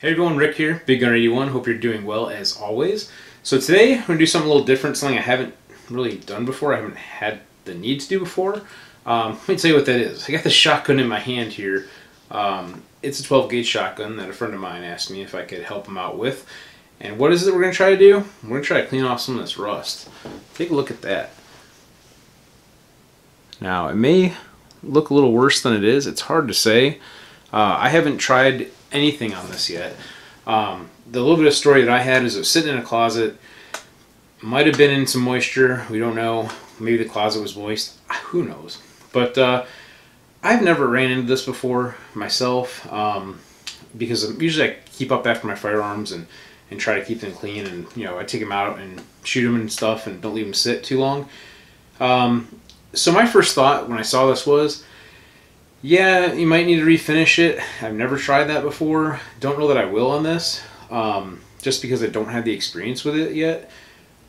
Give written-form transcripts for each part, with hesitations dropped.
Hey everyone, Rick here, Big Gun 81. Hope you're doing well as always. So today I'm going to do something a little different, something I haven't really done before, I haven't had the need to do before. Let me tell you what that is. I got this shotgun in my hand here. It's a 12 gauge shotgun that a friend of mine asked me if I could help him out with. And what is it we're going to try to do? We're going to try to clean off some of this rust. Take a look at that. Now it may look a little worse than it is. It's hard to say. I haven't tried anything on this yet. The little bit of story that I had is it was sitting in a closet. Might have been in some moisture. We don't know. Maybe the closet was moist. Who knows? But I've never ran into this before myself because usually I keep up after my firearms and try to keep them clean, and I take them out and shoot them and stuff and don't leave them sit too long. So my first thought when I saw this was, yeah, you might need to refinish it. I've never tried that before. Don't know that I will on this, just because I don't have the experience with it yet.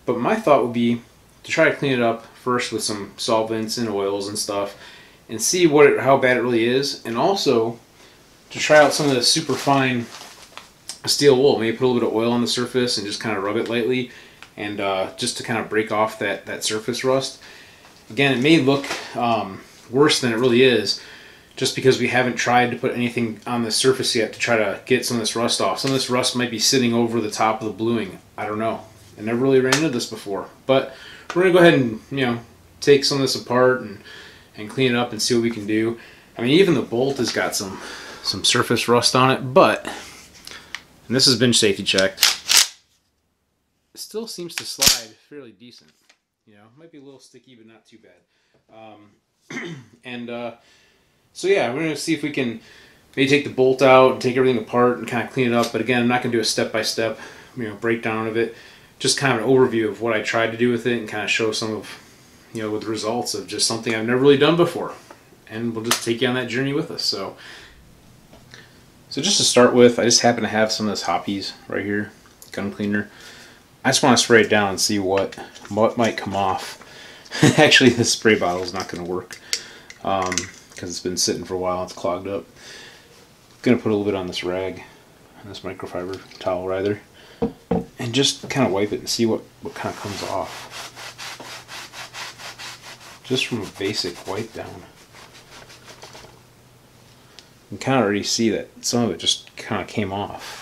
But my thought would be to try to clean it up first with some solvents and oils and stuff, and see how bad it really is, and also to try out some of the super fine steel wool. Maybe put a little bit of oil on the surface and just kind of rub it lightly, and just to kind of break off that surface rust. Again, it may look worse than it really is, just because we haven't tried to put anything on the surface yet to try to get some of this rust off. Some of this rust might be sitting over the top of the bluing. I don't know. I never really ran into this before. But we're going to go ahead and take some of this apart and clean it up and see what we can do. I mean, even the bolt has got some surface rust on it, but, and this has been safety checked, it still seems to slide fairly decent. It might be a little sticky, but not too bad. So yeah, we're going to see if we can maybe take the bolt out and take everything apart and kind of clean it up. But again, I'm not going to do a step-by-step breakdown of it. Just kind of an overview of what I tried to do with it and kind of show some of with the results of just something I've never really done before. And we'll just take you on that journey with us. So just to start with, I just happen to have some of this Hoppies right here, gun cleaner. I just want to spray it down and see what might come off. Actually, this spray bottle is not going to work. Because it's been sitting for a while, it's clogged up. I'm going to put a little bit on this rag, on this microfiber towel rather, and just kind of wipe it and see what kind of comes off. Just from a basic wipe down. You can kind of already see that some of it just kind of came off.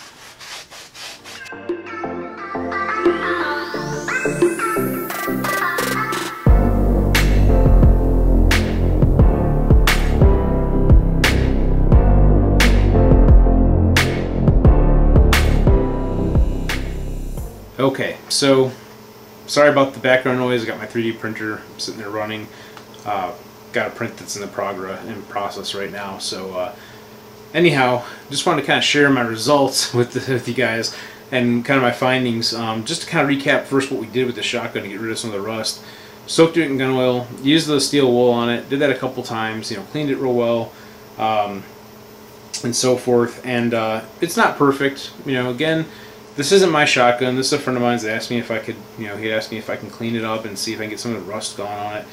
Okay, so sorry about the background noise. I got my 3D printer sitting there running. Got a print that's in the process right now. So anyhow, just wanted to kind of share my results with you guys and kind of my findings. Just to kind of recap first what we did with the shotgun to get rid of some of the rust. Soaked it in gun oil, used the steel wool on it, did that a couple times, cleaned it real well, and so forth. And it's not perfect, again. This isn't my shotgun. This is a friend of mine's that asked me if I could, he asked me if I can clean it up and see if I can get some of the rust gone on it.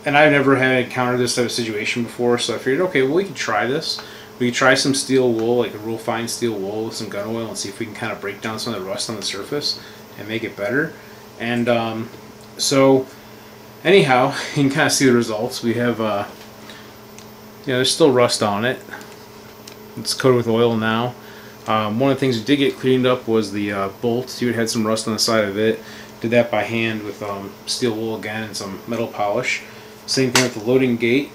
And I've never had encountered this type of situation before, so I figured, okay, well, we could try this. We could try some steel wool, like a real fine steel wool with some gun oil, and see if we can kind of break down some of the rust on the surface and make it better. And so, anyhow, you can kind of see the results. We have, there's still rust on it. It's coated with oil now. One of the things we did get cleaned up was the bolt. See, it had some rust on the side of it. Did that by hand with steel wool again and some metal polish. Same thing with the loading gate.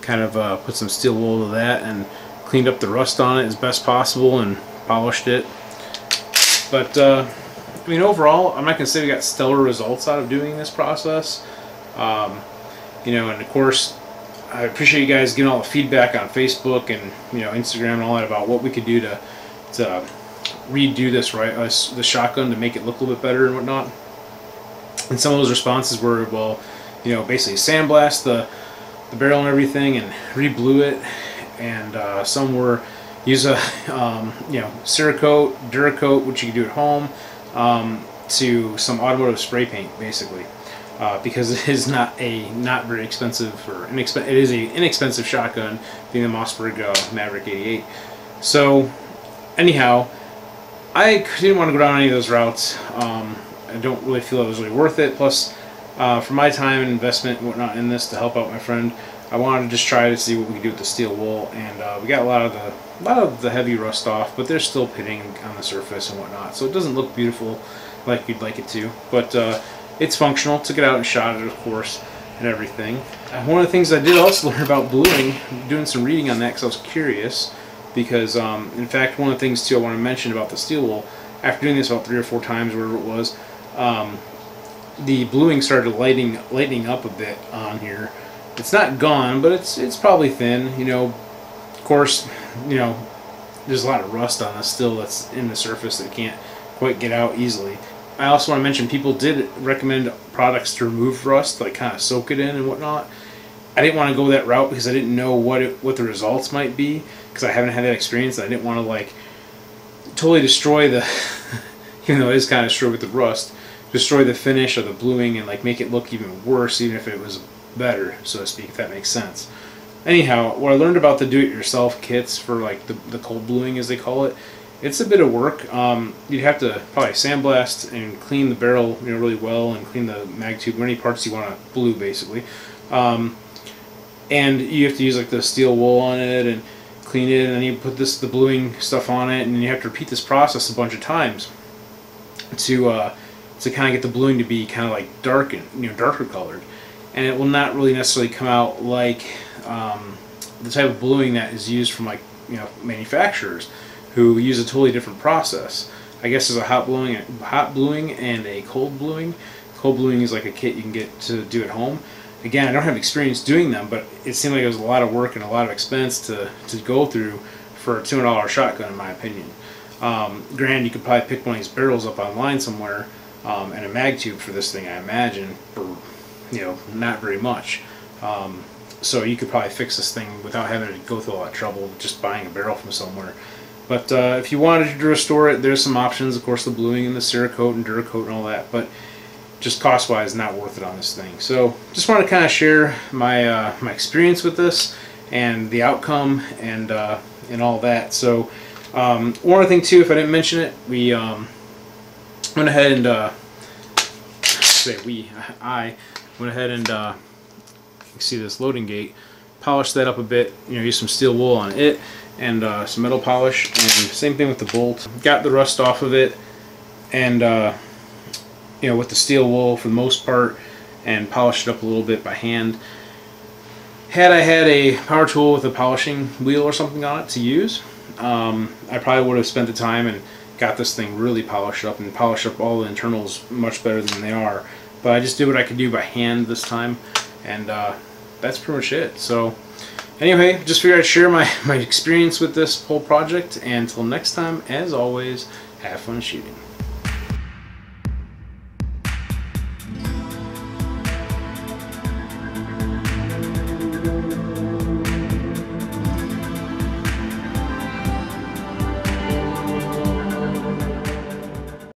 Kind of put some steel wool to that and cleaned up the rust on it as best possible and polished it. But I mean, overall, I'm not going to say we got stellar results out of doing this process. And of course, I appreciate you guys giving all the feedback on Facebook and Instagram and all that about what we could do to redo this the shotgun to make it look a little bit better and whatnot. And some of those responses were, well, basically sandblast the barrel and everything and re-blue it, and some were use a Cerakote, Duracoat, which you can do at home, to some automotive spray paint basically. because it is not very expensive, or it is a inexpensive shotgun, being the Mossberg Maverick 88. So anyhow, I didn't want to go down any of those routes. I don't really feel it was really worth it. Plus, for my time and investment and whatnot in this to help out my friend, I wanted to just try to see what we could do with the steel wool, and we got a lot of the heavy rust off, but there's still pitting on the surface and whatnot, so it doesn't look beautiful like you'd like it to. But it's functional. Took it out and shot it, of course, and everything. One of the things I did also learn about bluing, doing some reading on that because I was curious. Because in fact, one of the things too I want to mention about the steel wool, after doing this about 3 or 4 times, whatever it was, the bluing started lightening up a bit on here. It's not gone, but it's probably thin. You know, of course, you know, there's a lot of rust on this still that's in the surface that can't quite get out easily. I also want to mention people did recommend products to remove rust, like kind of soak it in and whatnot. I didn't want to go that route because I didn't know what the results might be, because I haven't had that experience. And I didn't want to like totally destroy the, even though it is kind of destroyed with the rust, destroy the finish of the bluing and like make it look even worse, even if it was better, so to speak, if that makes sense. Anyhow, what I learned about the do-it-yourself kits for like the cold bluing, as they call it, it's a bit of work. You'd have to probably sandblast and clean the barrel, you know, really well, and clean the mag tube, or any parts you want to blue, basically. And you have to use like the steel wool on it and clean it, and then you put the bluing stuff on it, and you have to repeat this process a bunch of times to kind of get the bluing to be kind of like dark and, you know, darker colored. And it will not really necessarily come out like the type of bluing that is used from, like, you know, manufacturers who use a totally different process. I guess there's a hot bluing and a cold bluing. Cold bluing is like a kit you can get to do at home. Again, I don't have experience doing them, but it seemed like it was a lot of work and a lot of expense to go through for a $200 shotgun, in my opinion. Granted, you could probably pick one of these barrels up online somewhere, and a mag tube for this thing, I imagine, for, you know, not very much. So you could probably fix this thing without having to go through a lot of trouble just buying a barrel from somewhere. But if you wanted to restore it, there's some options. Of course, the bluing and the Cerakote and Duracoat and all that, but just cost-wise, not worth it on this thing. So just want to kind of share my my experience with this and the outcome and all that. So one other thing too, if I didn't mention it, we went ahead and I went ahead and you can see this loading gate, polished that up a bit. You know, use some steel wool on it and some metal polish, and same thing with the bolt. Got the rust off of it, and you know, with the steel wool for the most part, and polished it up a little bit by hand. Had I had a power tool with a polishing wheel or something on it to use, I probably would have spent the time and got this thing really polished up and polished up all the internals much better than they are. But I just did what I could do by hand this time, and that's pretty much it. So anyway, just figured I'd share my experience with this whole project, and until next time, as always, have fun shooting.